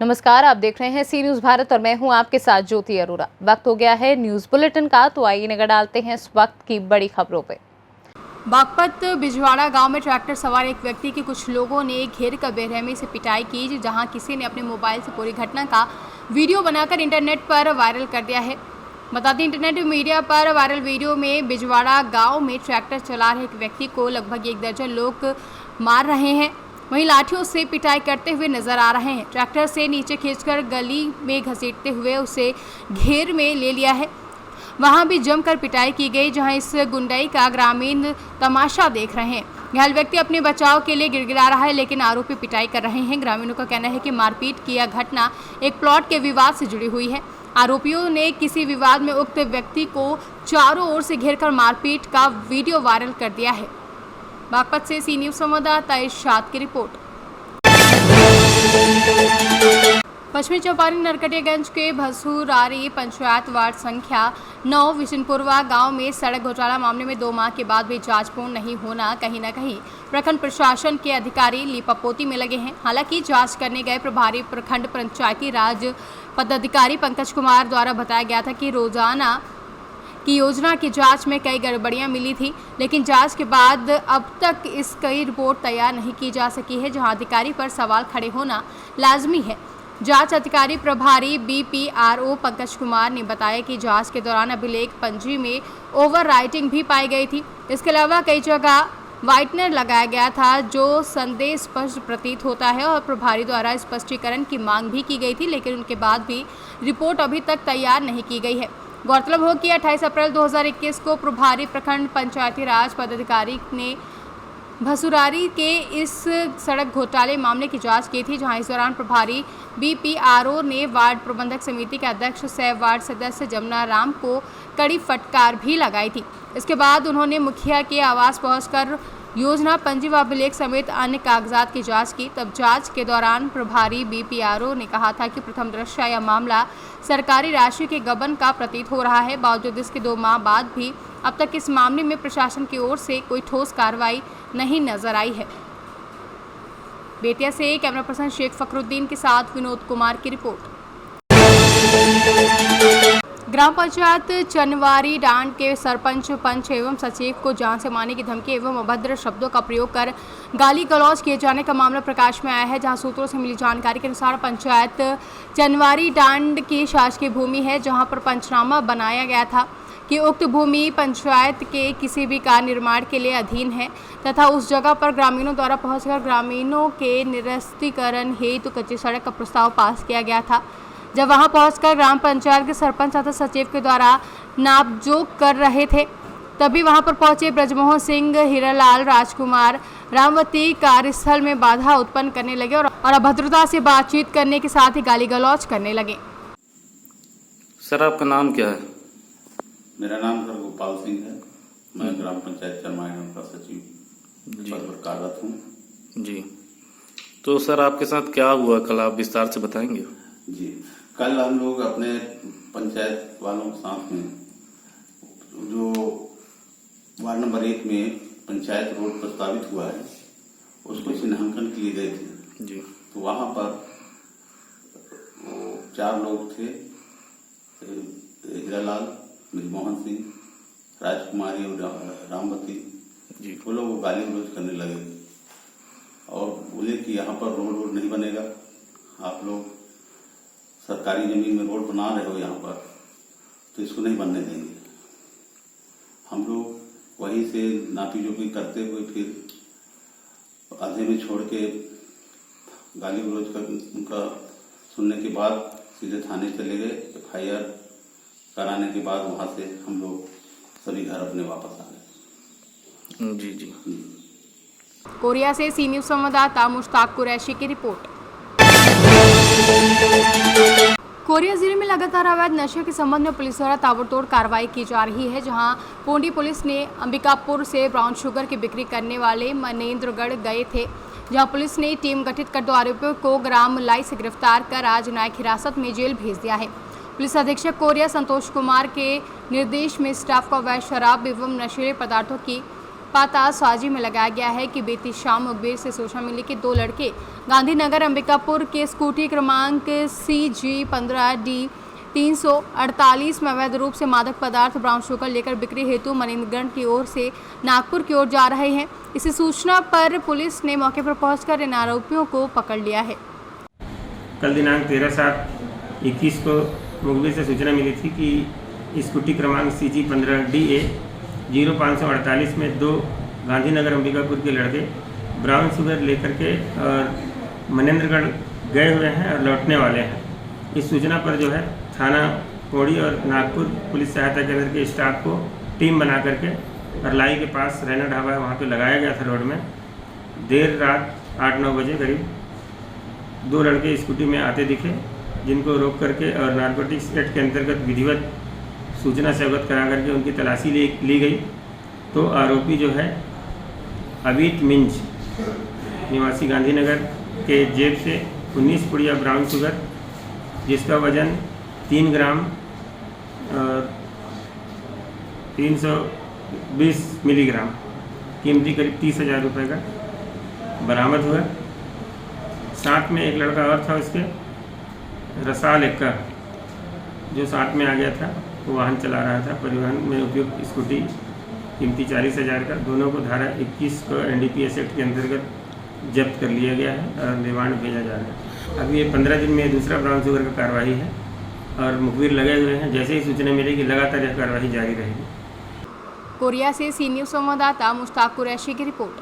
नमस्कार, आप देख रहे हैं सी न्यूज़ भारत और मैं हूं आपके साथ ज्योति अरोरा। वक्त हो गया है न्यूज़ बुलेटिन का, तो आइए नजर डालते हैं इस वक्त की बड़ी खबरों पे। बागपत बिजवाड़ा गांव में ट्रैक्टर सवार एक व्यक्ति की कुछ लोगों ने घेर कर बेरहमी से पिटाई की, जहां किसी ने अपने मोबाइल से पूरी घटना का वीडियो बनाकर इंटरनेट पर वायरल कर दिया है। बता दें, इंटरनेट मीडिया पर वायरल वीडियो में बिजवाड़ा गांव में ट्रैक्टर चला रहे एक व्यक्ति को लगभग 1 दर्जन लोग मार रहे हैं, वहीं लाठियों से पिटाई करते हुए नजर आ रहे हैं। ट्रैक्टर से नीचे खींचकर गली में घसीटते हुए उसे घेर में ले लिया है। वहां भी जमकर पिटाई की गई, जहां इस गुंडाई का ग्रामीण तमाशा देख रहे हैं। घायल व्यक्ति अपने बचाव के लिए गिड़गिड़ा रहा है, लेकिन आरोपी पिटाई कर रहे हैं। ग्रामीणों का कहना है कि मारपीट की यह घटना एक प्लॉट के विवाद से जुड़ी हुई है। आरोपियों ने किसी विवाद में उक्त व्यक्ति को चारों ओर से घेरकर मारपीट का वीडियो वायरल कर दिया है। बागपत से सी न्यूज़ संवाददाता इरशाद की रिपोर्ट। पश्चिमी चंपारण नरकटियागंज के भसूरारी पंचायत वार्ड संख्या 9 विशनपुरवा गांव में सड़क घोटाला मामले में 2 माह के बाद भी जांच पूर्ण नहीं होना कहीं न कहीं प्रखंड प्रशासन के अधिकारी लीपापोती में लगे हैं। हालांकि जांच करने गए प्रभारी प्रखंड पंचायती राज पदाधिकारी पंकज कुमार द्वारा बताया गया था कि रोजाना की योजना की जांच में कई गड़बड़ियां मिली थी, लेकिन जांच के बाद अब तक इसकी रिपोर्ट तैयार नहीं की जा सकी है, जहां अधिकारी पर सवाल खड़े होना लाजमी है। जांच अधिकारी प्रभारी BPRO पंकज कुमार ने बताया कि जांच के दौरान अभिलेख पंजी में ओवर राइटिंग भी पाई गई थी। इसके अलावा कई जगह व्हाइटनर लगाया गया था, जो संदेह स्पष्ट प्रतीत होता है, और प्रभारी द्वारा स्पष्टीकरण की मांग भी की गई थी, लेकिन उनके बाद भी रिपोर्ट अभी तक तैयार नहीं की गई है। गौरतलब हो कि 28 अप्रैल 2021 को प्रभारी प्रखंड पंचायती राज पदाधिकारी ने भसूरारी के इस सड़क घोटाले मामले की जांच की थी, जहां इस दौरान प्रभारी BPRO ने वार्ड प्रबंधक समिति के अध्यक्ष सह वार्ड सदस्य जमुना राम को कड़ी फटकार भी लगाई थी। इसके बाद उन्होंने मुखिया के आवास पहुंचकर योजना पंजी व अभिलेख समेत अन्य कागजात की जांच की। तब जांच के दौरान प्रभारी BPRO ने कहा था कि प्रथम दृष्टया यह मामला सरकारी राशि के गबन का प्रतीत हो रहा है। बावजूद इसके 2 माह बाद भी अब तक इस मामले में प्रशासन की ओर से कोई ठोस कार्रवाई नहीं नजर आई है। बेतिया से कैमरा पर्सन शेख फखरुद्दीन के साथ विनोद कुमार की रिपोर्ट। ग्राम पंचायत चनवारी डांड के सरपंच, पंच एवं सचिव को जान से मारने की धमकी एवं अभद्र शब्दों का प्रयोग कर गाली गलौज किए जाने का मामला प्रकाश में आया है, जहां सूत्रों से मिली जानकारी के अनुसार पंचायत चनवारी डांड की शासकीय भूमि है, जहां पर पंचनामा बनाया गया था कि उक्त भूमि पंचायत के किसी भी कार्य निर्माण के लिए अधीन है, तथा उस जगह पर ग्रामीणों द्वारा पहुंचकर ग्रामीणों के निरस्तीकरण हेतु कच्ची सड़क का प्रस्ताव पास किया गया था। जब वहां पहुंचकर ग्राम पंचायत के सरपंच तथा सचिव के द्वारा नापजोक कर रहे थे, तभी वहां पर पहुंचे ब्रजमोहन सिंह, हीरालाल, राजकुमार, रामवती कार्यस्थल में बाधा उत्पन्न करने लगे और अभद्रता से बातचीत करने के साथ ही गाली गलौज करने लगे। सर, आपका नाम क्या है? मेरा नाम सर गोपाल सिंह है। मैं ग्राम पंचायत चनवारी का सचिव पद पर कार्यरत हूँ। जी, तो सर आपके साथ क्या हुआ कल, आप विस्तार से बताएंगे? जी, कल हम लोग अपने पंचायत वालों के साथ में जो वार्ड नंबर 1 में पंचायत रोड प्रस्तावित हुआ है, उसको चिन्हांकन के लिए गए थे। जी, तो वहां पर 4 लोग थे, हीरालाल, ब्रजमोहन सिंह, राजकुमारी और रामवती जी। वो लोग गाली गलौज करने लगे और बोले कि यहाँ पर रोड नहीं बनेगा, आप लोग सरकारी जमीन में रोड बना रहे हो यहाँ पर, तो इसको नहीं बनने देंगे। हम लोग वहीं से नापी जोपी करते हुए फिर आधे में छोड़ के गाली गलौज कर उनका सुनने के बाद सीधे थाने चले गए। FIR कराने के बाद वहां से हम लोग सभी घर अपने वापस आ गए। जी जी। कोरिया से सी न्यूज़ संवाददाता मुश्ताक कुरैशी की रिपोर्ट। कोरिया जिले में लगातार अवैध नशे के संबंध में पुलिस द्वारा ताबड़तोड़ कार्रवाई की जा रही है, जहां पोंडी पुलिस ने अंबिकापुर से ब्राउन शुगर की बिक्री करने वाले मनेन्द्रगढ़ गए थे, जहां पुलिस ने टीम गठित कर 2 आरोपियों को ग्राम लाई से गिरफ्तार कर आज न्यायिक हिरासत में जेल भेज दिया है। पुलिस अधीक्षक कोरिया संतोष कुमार के निर्देश में स्टाफ को अवैध शराब एवं नशीले पदार्थों की पता साजी में लगाया गया है कि बीती शाम मुखबिर से सूचना मिली कि दो लड़के गांधीनगर अंबिकापुर के स्कूटी क्रमांक CG15D 348 में अवैध रूप से मादक पदार्थ ब्राउन शुगर लेकर बिक्री हेतु मनिंदगढ़ की ओर से नागपुर की ओर जा रहे हैं। इसी सूचना पर पुलिस ने मौके पर पहुंचकर इन आरोपियों को पकड़ लिया है। कल दिनांक 13/7/21 को मुखबिर से सूचना मिली थी कि स्कूटी क्रमांक CG15DA 0548 में दो गांधीनगर अंबिकापुर के लड़के ब्राउन शुगर लेकर के और मनेंद्रगढ़ गए हुए हैं और लौटने वाले हैं। इस सूचना पर जो है थाना पौड़ी और नागपुर पुलिस सहायता केंद्र के स्टाफ को टीम बना करके अरलाई के पास रैना ढाबा वहाँ पे लगाया गया था रोड में। देर रात 8-9 बजे करीब दो लड़के स्कूटी में आते दिखे, जिनको रोक करके और नारकोटिक्स एक्ट के अंतर्गत विधिवत सूचना से अवगत करा करके उनकी तलाशी ली गई। तो आरोपी जो है अबीत मिंज निवासी गांधीनगर के जेब से 19 पुड़िया ब्राउन शुगर, जिसका वजन 3 ग्राम और 320 मिलीग्राम, कीमती करीब 30,000 रुपये का बरामद हुआ। साथ में एक लड़का और था उसके, रसाल एक्का, जो साथ में आ गया था, वो वाहन चला रहा था, परिवहन में उपयुक्त स्कूटी कीमती 40,000 का। दोनों को धारा 21 को NDPS एक्ट के अंतर्गत जब्त कर लिया गया है और रिमांड भेजा जा रहा है। अभी ये 15 दिन में दूसरा ब्राउन शुगर का कार्रवाई है और मुखबिर लगे हुए हैं। जैसे ही सूचना मिलेगी लगातार यह कार्रवाई जारी रहेगी। कोरिया से सी न्यूज़ संवाददाता मुश्ताक कुरैशी की रिपोर्ट।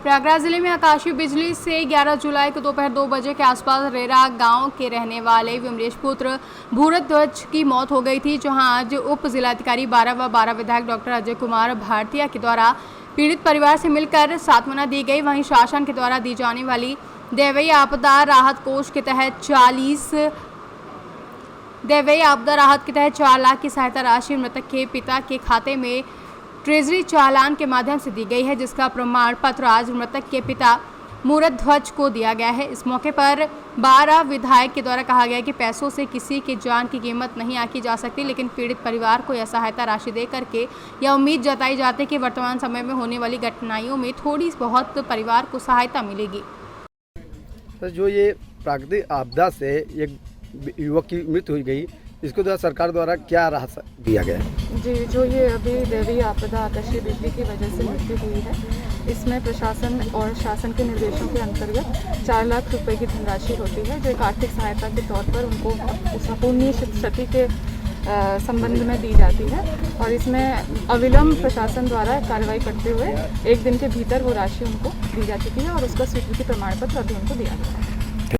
प्रयागराज जिले में आकाशीय बिजली से 11 जुलाई को दोपहर 2 बजे के आसपास रेरा गांव के रहने वाले विमलेश पुत्र भूरध्वज की मौत हो गई थी, जहां आज उप जिलाधिकारी 12 व 12 विधायक डॉक्टर अजय कुमार भारतीय के द्वारा पीड़ित परिवार से मिलकर सांत्वना दी गई। वहीं शासन के द्वारा दी जाने वाली दैवीय आपदा राहत कोष के तहत 4 लाख की सहायता राशि मृतक के पिता के खाते में ट्रेजरी चालान के माध्यम से दी गई है, जिसका प्रमाण पत्र आज मृतक के पिता मूरध्वज को दिया गया है। इस मौके पर 12 विधायक के द्वारा कहा गया कि पैसों से किसी की जान की कीमत नहीं आंकी जा सकती, लेकिन पीड़ित परिवार को यह सहायता राशि दे करके यह उम्मीद जताई जाती है कि वर्तमान समय में होने वाली घटनाओं में थोड़ी बहुत परिवार को सहायता मिलेगी। तो जो ये प्राकृतिक आपदा से एक युवक की मृत्यु हुई गई, इसको द्वारा सरकार द्वारा क्या राहत दिया गया है? जी, जो ये अभी दैवीय आपदा आकाशीय बिजली की वजह से मृत्यु हुई है, इसमें प्रशासन और शासन के निर्देशों के अंतर्गत 4 लाख रुपए की धनराशि होती है, जो एक आर्थिक सहायता के तौर पर उनको उस अपूर्णीय क्षति के संबंध में दी जाती है। और इसमें अविलंब प्रशासन द्वारा कार्रवाई करते हुए 1 दिन के भीतर वो राशि उनको दी जा चुकी है और उसका स्वीकृति प्रमाण पत्र अभी उनको दिया गया है।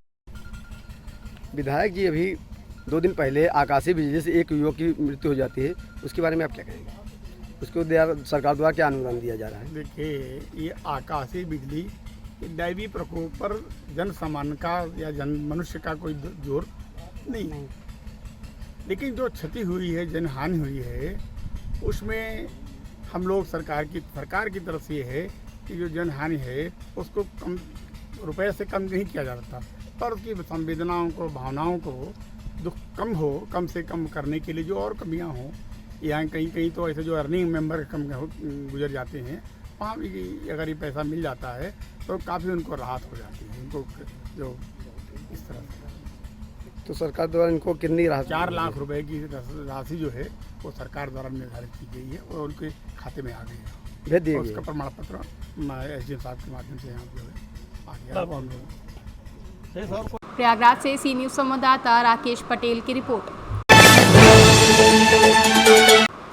विधायक जी, अभी 2 दिन पहले आकाशीय बिजली से एक युवक की मृत्यु हो जाती है, उसके बारे में आप क्या कहेंगे? उसको सरकार द्वारा क्या अनुदान दिया जा रहा है? देखिए, ये आकाशीय बिजली दैवीय प्रकोप पर जन सामान्य का या जन मनुष्य का कोई जोर नहीं। लेकिन जो क्षति हुई है, जन हानि हुई है, उसमें हम लोग सरकार की तरफ से ये है कि जो जन हानि है उसको कम रुपए से कम नहीं किया जा सकता, पर उसकी संवेदनाओं को, भावनाओं को दुख कम से कम करने के लिए जो और कमियां हों, यहाँ कहीं तो ऐसे जो अर्निंग मेंबर कम गुजर जाते हैं, वहाँ भी अगर ये पैसा मिल जाता है तो काफ़ी उनको राहत हो जाती है, उनको जो इस तरह से। तो सरकार द्वारा इनको कितनी राहत? 4 लाख रुपए की राशि जो है वो सरकार द्वारा निर्धारित की गई है और उनके खाते में आ गई है, भेज दिया उसका प्रमाण पत्र SDM साहब के माध्यम से यहाँ जो है आ गया। प्रयागराज से सी न्यूज़ संवाददाता राकेश पटेल की रिपोर्ट।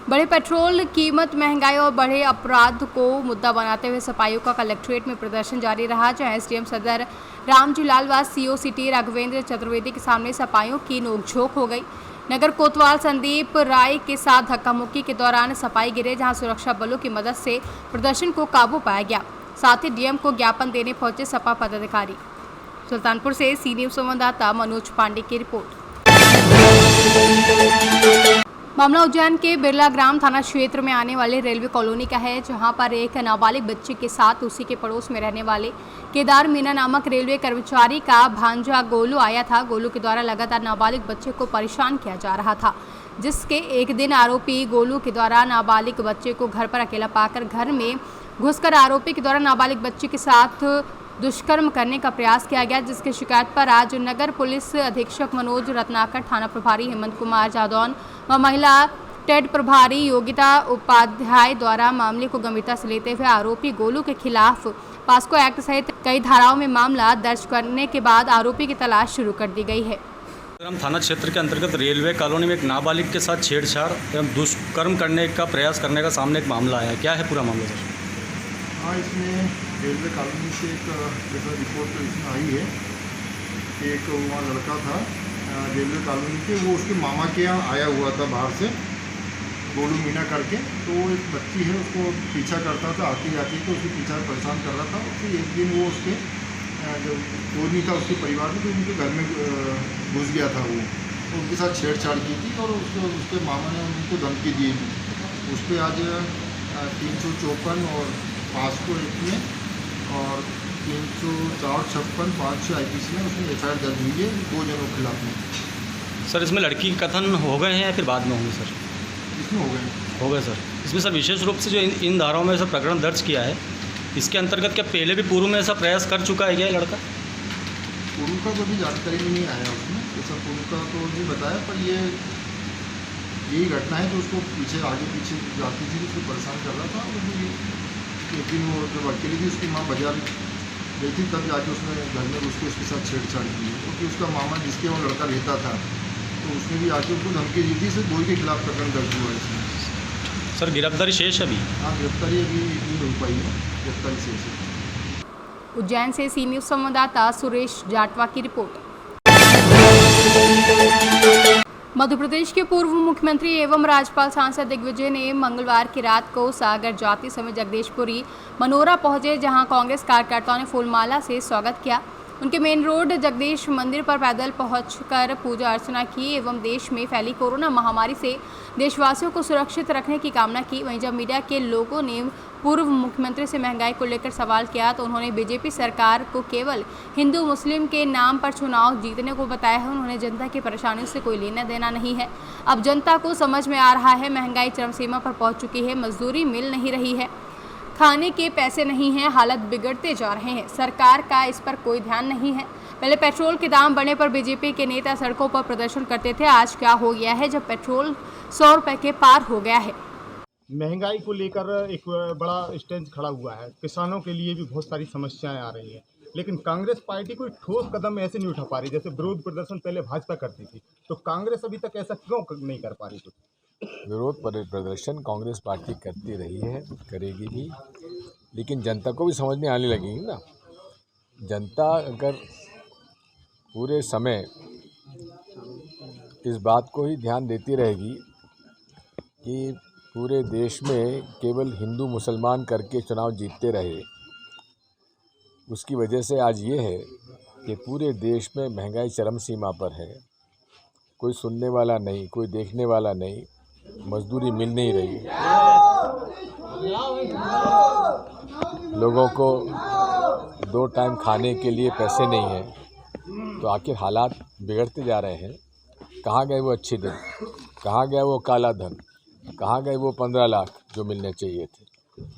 बढ़े पेट्रोल कीमत, महंगाई और बढ़े अपराध को मुद्दा बनाते हुए सपाइयों का कलेक्ट्रेट में प्रदर्शन जारी रहा, जहां SDM सदर रामजी लाल व CO सिटी राघवेंद्र चतुर्वेदी के सामने सपाइयों की नोकझोंक हो गई। नगर कोतवाल संदीप राय के साथ धक्का मुक्की के दौरान सपाई गिरे, जहां सुरक्षा बलों की मदद से प्रदर्शन को काबू पाया गया। साथ ही DM को ज्ञापन देने पहुंचे सपा पदाधिकारी। सुल्तानपुर से सी न्यूज़ संवाददाता मनोज पांडे की रिपोर्ट। मामला उज्जैन के बिरला ग्राम थाना क्षेत्र में आने वाले रेलवे कॉलोनी का है, जहां पर एक नाबालिग बच्चे के साथ उसी के पड़ोस में रहने वाले केदार मीना नामक रेलवे कर्मचारी का भांजा गोलू आया था। गोलू के द्वारा लगातार नाबालिग बच्चे को परेशान किया जा रहा था, जिसके एक दिन आरोपी गोलू के द्वारा नाबालिग बच्चे को घर पर अकेला पाकर घर में घुसकर आरोपी के द्वारा नाबालिग बच्चे के साथ दुष्कर्म करने का प्रयास किया गया, जिसकी शिकायत पर आज नगर पुलिस अधीक्षक मनोज रत्नाकर, थाना प्रभारी हेमंत कुमार जादौन व महिला टेड प्रभारी योगिता उपाध्याय द्वारा मामले को गंभीरता से लेते हुए आरोपी गोलू के खिलाफ पास्को एक्ट सहित कई धाराओं में मामला दर्ज करने के बाद आरोपी की तलाश शुरू कर दी गई है। थाना क्षेत्र के अंतर्गत रेलवे कॉलोनी में एक नाबालिग के साथ छेड़छाड़ एवं दुष्कर्म करने का प्रयास करने का सामने एक मामला आया, क्या है पूरा मामला सर? हाँ, इसमें रेलवे कॉलोनी से एक जैसा रिपोर्ट तो इसमें आई है कि एक वहाँ लड़का था रेलवे कॉलोनी के, वो उसके मामा के यहाँ आया हुआ था बाहर से, गोलू मीना करके। तो वो एक बच्ची है, उसको पीछा करता था, आती जाती तो उसके पीछा परेशान कर रहा था। फिर एक दिन वो उसके जो कोई नहीं था उसके परिवार में, तो उनके घर में घुस गया था वो, तो उनके साथ छेड़छाड़ की थी और उसके मामा ने उनको धमकी दी थी। उस पर आज 354 और 500 एक में और 304-56 500 IPC में उसमें FIR दर्ज हुई है 2 जनों के खिलाफ में। सर इसमें लड़की के कथन हो गए हैं या फिर बाद में होंगे सर? इसमें हो गए सर। इसमें सर विशेष रूप से जो इन धाराओं में सर प्रकरण दर्ज किया है, इसके अंतर्गत क्या पहले भी पूर्व में ऐसा प्रयास कर चुका है क्या ये लड़का? पूर्व का तो अभी जानकारी में नहीं आया उसमें, जैसा पूर्व का तो नहीं बताया, पर यही घटना है। तो उसको आगे पीछे जाती थी, उसको परेशान कर रहा था। लेकिन वो जब अकेली थी, उसकी माँ बाजार गई थी, तब जाके उसने घर में उसके साथ छेड़छाड़ की, क्योंकि उसका मामा जिसके वहाँ लड़का रहता था, तो उसने भी आके उसको धमकी दी थी। सिर्फ 2 के खिलाफ प्रकरण दर्ज हुआ है इसमें। सर गिरफ्तारी शेष अभी? हाँ, गिरफ्तारी अभी नहीं हो पाई है, गिरफ्तारी शेष है। उज्जैन से सी न्यूज़ संवाददाता सुरेश जाटवा की रिपोर्ट। मध्य प्रदेश के पूर्व मुख्यमंत्री एवं राज्यपाल सांसद दिग्विजय ने मंगलवार की रात को सागर जाते समय जगदीशपुरी मनोरा पहुंचे, जहां कांग्रेस कार्यकर्ताओं ने फूलमाला से स्वागत किया। उनके मेन रोड जगदीश मंदिर पर पैदल पहुंचकर पूजा अर्चना की एवं देश में फैली कोरोना महामारी से देशवासियों को सुरक्षित रखने की कामना की। वहीं जब मीडिया के लोगों ने पूर्व मुख्यमंत्री से महंगाई को लेकर सवाल किया, तो उन्होंने बीजेपी सरकार को केवल हिंदू मुस्लिम के नाम पर चुनाव जीतने को बताया है। उन्होंने जनता की परेशानियों से कोई लेना देना नहीं है। अब जनता को समझ में आ रहा है महंगाई चरम सीमा पर पहुँच चुकी है, मजदूरी मिल नहीं रही है, खाने के पैसे नहीं हैं, हालत बिगड़ते जा रहे हैं। सरकार का इस पर कोई ध्यान नहीं है। पहले पेट्रोल के दाम बढ़ने पर बीजेपी के नेता सड़कों पर प्रदर्शन करते थे, आज क्या हो गया है जब पेट्रोल 100 रुपये के पार हो गया है। महंगाई को लेकर एक बड़ा स्टेज खड़ा हुआ है, किसानों के लिए भी बहुत सारी समस्याएं आ रही हैं, लेकिन कांग्रेस पार्टी कोई ठोस कदम ऐसे नहीं उठा पा रही। जैसे विरोध प्रदर्शन पहले भाजपा करती थी, तो कांग्रेस अभी तक ऐसा क्यों नहीं कर पा रही? विरोध प्रदर्शन कांग्रेस पार्टी करती रही है, करेगी भी, लेकिन जनता को भी समझ में आने लगेगी ना। जनता अगर पूरे समय इस बात को ही ध्यान देती रहेगी कि पूरे देश में केवल हिंदू मुसलमान करके चुनाव जीतते रहे, उसकी वजह से आज ये है कि पूरे देश में महंगाई चरम सीमा पर है। कोई सुनने वाला नहीं, कोई देखने वाला नहीं, मजदूरी मिल नहीं रही, लोगों को 2 टाइम खाने के लिए पैसे नहीं हैं। तो आखिर हालात बिगड़ते जा रहे हैं। कहाँ गए वो अच्छे दिन, कहाँ गया वो काला धन, कहाँ गए वो 15 लाख जो मिलने चाहिए थे।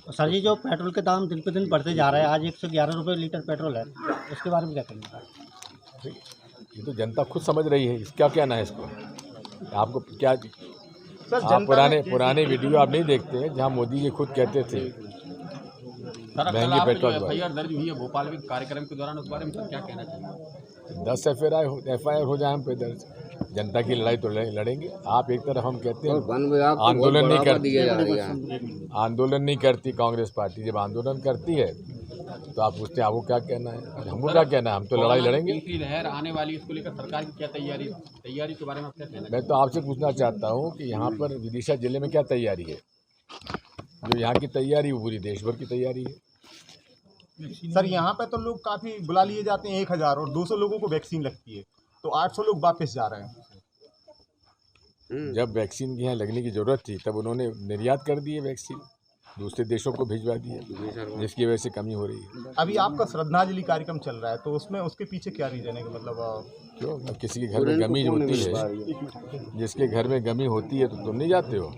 सर जी, जो पेट्रोल के दाम दिन पे दिन बढ़ते जा रहे हैं, आज 111 रुपये लीटर पेट्रोल है, उसके बारे में क्या करेंगे? ये तो जनता खुद समझ रही है, क्या कहना है इसको? आपको क्या आप पुराने वीडियो आप नहीं देखते हैं जहाँ मोदी जी खुद कहते थे महंगे पेट्रोल? FIR दर्ज हुई है भोपाल में कार्यक्रम के दौरान, उस बारे में क्या कहना चाहिए? 10 FIR हो जाए हम पे दर्ज, जनता की लड़ाई तो लड़ेंगे। आप एक तरफ हम कहते हैं आंदोलन नहीं करती कांग्रेस पार्टी, जब आंदोलन करती है तो आप पूछते हैं आपको क्या कहना है, हमको क्या कहना है, हम तो लड़ाई लड़ेंगे। तीसरी लहर आने वाली, इसको लेकर सरकार की क्या तैयारी के बारे में क्या कहना है? मैं तो आपसे पूछना चाहता हूँ कि यहाँ पर विदिशा जिले में क्या तैयारी है? जो यहाँ की तैयारी वो पूरी देश भर की तैयारी है। सर, यहाँ पे तो लोग काफ़ी बुला लिए जाते हैं, 1000 और 200 लोगों को वैक्सीन लगती है, तो 800 लोग वापस जा रहे हैं। जब वैक्सीन की यहाँ लगने की ज़रूरत थी तब उन्होंने निर्यात कर दी है वैक्सीन। दूसरे देशों को भिजवा दिए, जिसकी वजह से कमी हो रही है। अभी आपका श्रद्धांजलि कार्यक्रम चल रहा है, तो उसमें उसके पीछे क्या रीजन है कि मतलब क्यों? अब किसी के घर में गमी होती है, जिसके घर में गमी होती है तो तुम नहीं जाते हो,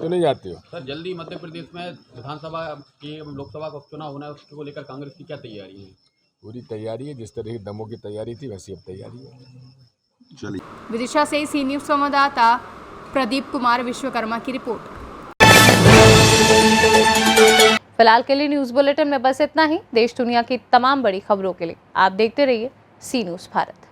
नहीं जाते हो। सर जल्दी मध्य प्रदेश में विधानसभा की लोकसभा का उपचुनाव होना है, उसको लेकर कांग्रेस की क्या तैयारी है? पूरी तैयारी है, जिस तरह की दमों की तैयारी थी वैसी अब तैयारी है। विदिशा से सी न्यूज़ संवाददाता प्रदीप कुमार विश्वकर्मा की रिपोर्ट। फिलहाल के लिए न्यूज़ बुलेटिन में बस इतना ही। देश दुनिया की तमाम बड़ी खबरों के लिए आप देखते रहिए सी न्यूज़ भारत।